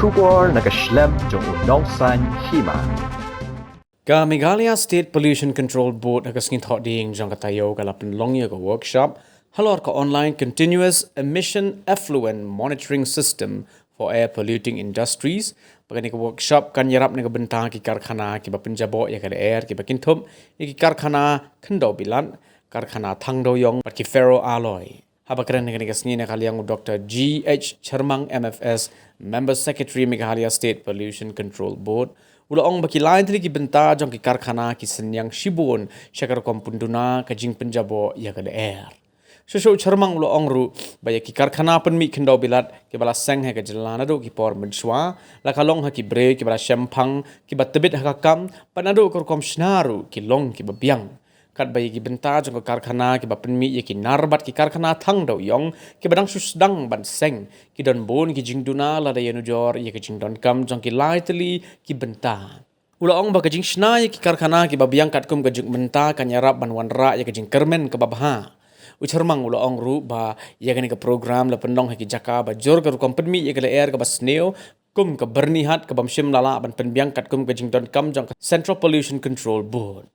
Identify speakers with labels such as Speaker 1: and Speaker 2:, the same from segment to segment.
Speaker 1: Shubor nakaslem jong unongsan hima.
Speaker 2: Ka Meghalaya State Pollution Control Board hagasngin thot ding jong katayo kalapan longya ka workshop halor ka online continuous emission effluent monitoring system for air polluting industries. Pagani ka workshop kan yarap na bentang ki karkhana ki bapenjabo ya ka air ki bakintum ki karkhana khando bilan karkhana thangdo yong pat ki ferro alloy. Habakran ni kasni na kaliang Dr. G.H. Charmang MFS, Member Secretary Meghalaya State Pollution Controng Board. Ulaong bakilain tili ki benta jong ki karkhana ki senyang shibun syakar kompunduna kajing penjabo ya kada air. Susu Charmang ulaong ru baya ki karkhana penmi kendau bilat ki bala seng ha ka jelana do ki por menshwa la kalong ha ki bre ki bala shampang ki batebit ha kam panado kor kom shnaru ki long ki babiang. Kat bayi ki benta jong karkhana ki bapenmi ye ki narbat ki karkhana thang do yong ki badang susdang ban seng ki don bon ki jingduna la da yenujor ye ki jingdon kam jong ki lightly ki benta ulaong ba ka jing shna ye ki karkhana ki babiang kat kum ka jing benta kan yarap ban wanra ye ki jing kermen ka babha uchermang ulaong ru ba ye ka program la pendong ki jaka ba jor ka kompenmi ye ka air ka basneo kum ka bernihat ka bamshim lala ban penbiang kat kum ka jingdon kam jong Central Pollution Control Board.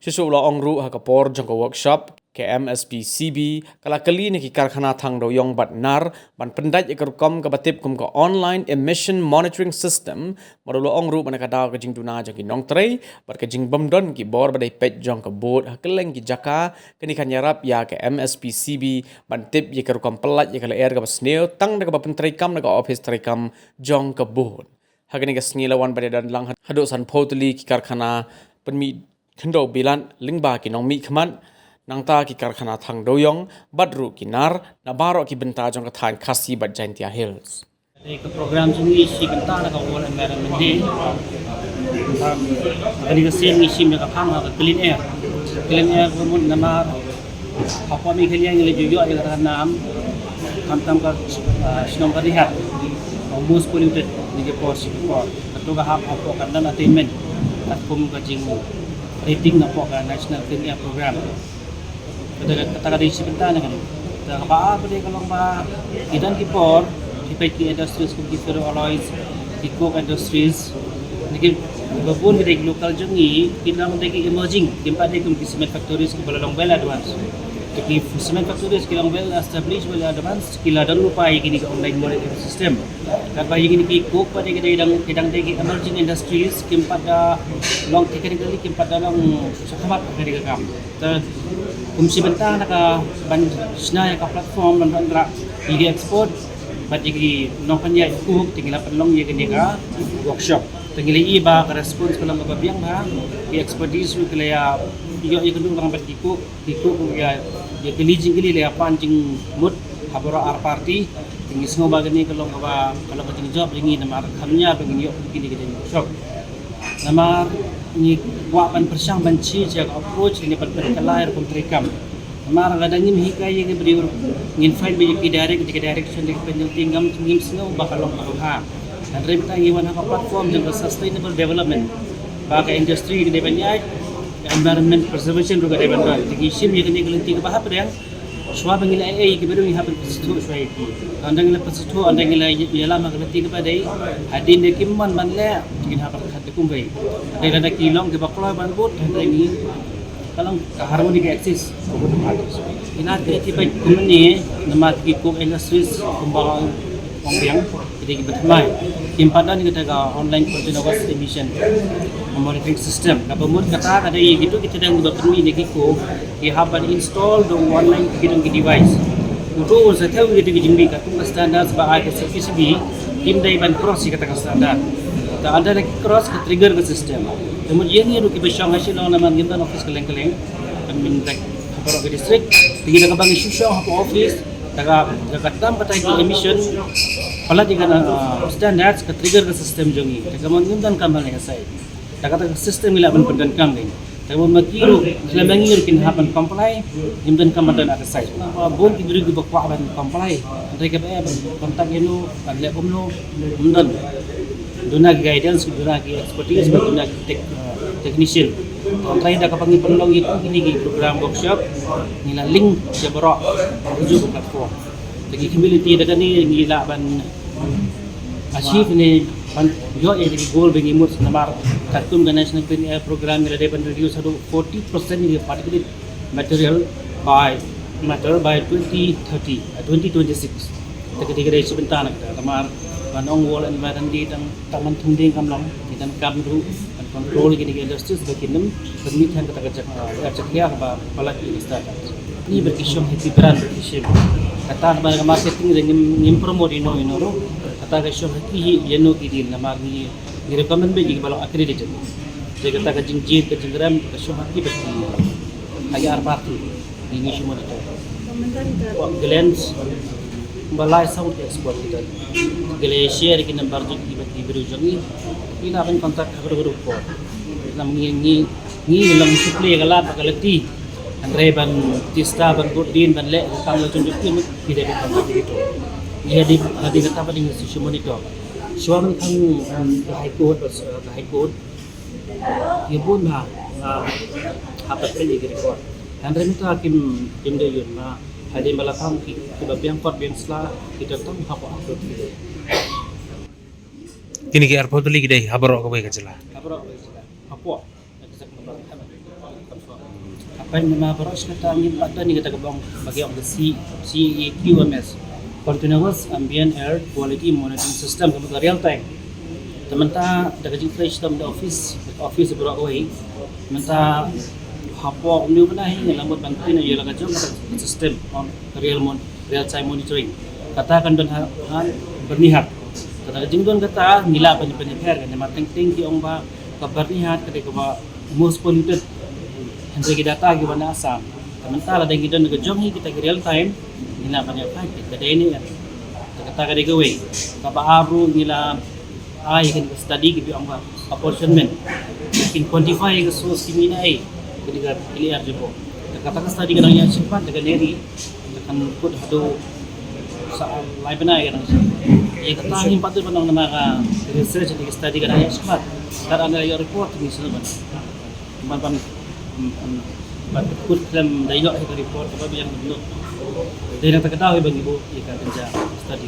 Speaker 2: Susu ulaong ru ha kapor jong ka workshop ke MSPCB kala kali ni ki karkhana thang do yong bat nar ban pendai ikar kom ka batip kum ka online emission monitoring system maru ulaong ru ban ka daw ka jing duna jong ki nong trei bar ka jing bomdon ki bor badai pet jong ka board ha keleng ki jaka kani kan yarap ya ke MSPCB ban tip ikar kom pelat ya kala air ka basneo tang da ka bapen trei kam da ka office trei kam jong ka board ha kani ka snilawan badai dan lang hado san potli ki karkhana penmi khendo bilan lingba ki nong mi khman nangta ki karkhana thang doyong badru kinar na baro ki benta jong ka than khasi bat jaintia hills
Speaker 3: एक प्रोग्राम जुनी सी कंता ना का world environment day कनी का सेम इसी में का फांग का क्लीन एयर को मुन नमार apa mi kalian yang lebih juga adalah naam kantam ka snom ka rihat most polluted ni ke pos atau ka hap apa kan attainment at kum ka jing rating na po ka national clean air program kata ka di sibenta na kan ta ba pa de kalong ba idan ki por ki pe ki industries ki ferro alloys ki coke industries ni babun ki local jungi kinang de ki emerging dimpa de kum ki cement factories ki balalong well advance ki cement factories ki long well established well advance ki la dalu pa ki ni ka online monitoring system kat ba yini ki coke pa de ki dang de ki emerging industries kim pada long technically kim pada long sakamat ka di kam ta kum sibenta na ka ban snaya ka platform ban bandra ki export ba ki no panya coke tingila panlong ye ki ka workshop tingili iba ka response ko lang mababiang ha ki expertise ko kaya iyo ikundung bang batiko ko ya kelijing kili le pancing mut haboro ar party tingi sngo bagani kalau kating job ringi namar khamnya bangin yo kini kini workshop namar ni wa ban persang banci jak approach ni pat kalair kontrikam namar gadang ni hikai ye beri ngin find be ki direction de penjel tingam ngim sngo bakalong ha dan remta ngiwan ha platform jang sustainable development ba ka industry ni banyai environment preservation juga ada bantuan. Jadi sim yang kini kelenting ke bahap yang suah bangila AI ke baru yang happen persitu suah itu. Andang ila persitu andang ila ialah mak kelenting kepada hadin dekiman banle ingin happen kat kumbai. Ada kilong ke baklo banbut ada ini kalau harmoni ke akses. Ina tiba kumani nama kiko industries kumbang pembiang jadi bertemai. Impadan kita ke online continuous emission monitoring system. Kalau pemut kata ada gitu kita dah buat permi ni kiko, kita have install the online kita device. Untuk setiap kita dijimbi kat kumpas standar sebagai CPCB, tim dari ban cross kita ke standar. Tak ada lagi cross ke trigger ke system. Kemudian ni kita bersama hasil orang nama kita office keleng-keleng, kami minta kapal ke district, kita ke bank isu apa office, daga tam kata emission, pala jika standar ke trigger ke system jongi. Kemudian kita kamal yang saya. Kata sistem ila ban pendan kam ni tawo makiru selambangir kin hapan comply jimdan kam dan ada size bon ki duri bakwa ban comply andre ke ba kontak enu padle umno umdan duna guidance duna ki expertise duna technician try da kapangi penlong itu kini program workshop nila link jabro uju platform bagi community da ni ngila ban achieve ni yo ye di goal bengi mut namar katum the national clean air program ni depan reduce 40% ni particulate material by 2030 2026 ketika dari sebentar nak namar manong wall environment di tang taman thunding kamlong kita kam ru dan control gini industries baginam permit yang kata kerja ya ba palaki start ni berkisah hati brand berkisah kata namar marketing dengan ngim promote ino kata kisah hati yeno kidil namar ni recommend bagi balong accredited jadi kata kajing ram kisah hati berki ayar party ini semua itu glens balai saud export kita glacier kita barjik di berujungi ini akan kontak guru ko nam ni lam supply galat galati andre ban tista ban godin ban le kang lo tunjuk ki tidak ada kontak itu dia di kata apa dengan si monitor suami kang high code dia pun apa pilih gitu andre itu hakim tim de yun ma ada belakang kita biang kot biang sela kita tahu apa itu
Speaker 4: kini ke airport lagi deh habarok ke baik aja lah
Speaker 3: apa yang nama beros kata angin pada ni kita kebang bagi orang CAQMS Continuous Ambient Air Quality Monitoring System kemudian real time teman-teman dah kerja fresh dalam office berapa way teman-teman apa ni pernah ini lambat bantuin aja lah kacau sistem real time monitoring katakan dan bernihat kata jenggon kata nila penyeper kan mateng tinggi orang ba kabar nihat ketika ba most polluted henry data gimana asam sementara ada kita ngejong kita real time nila penyeper kita ini kan kata ketika we kaba aru nila ai kan study gitu orang ba apportionment in quantify ke source kimina ai ketika clear jebo katakan tadi kan yang cepat dengan neri akan put hadu lain benar kan ya kata angin patut panang nama research di study kan yang cepat dan ada yang report ni selama pan put dalam dayo itu report apa yang bentuk dari yang terketahui bagi ibu jika kerja study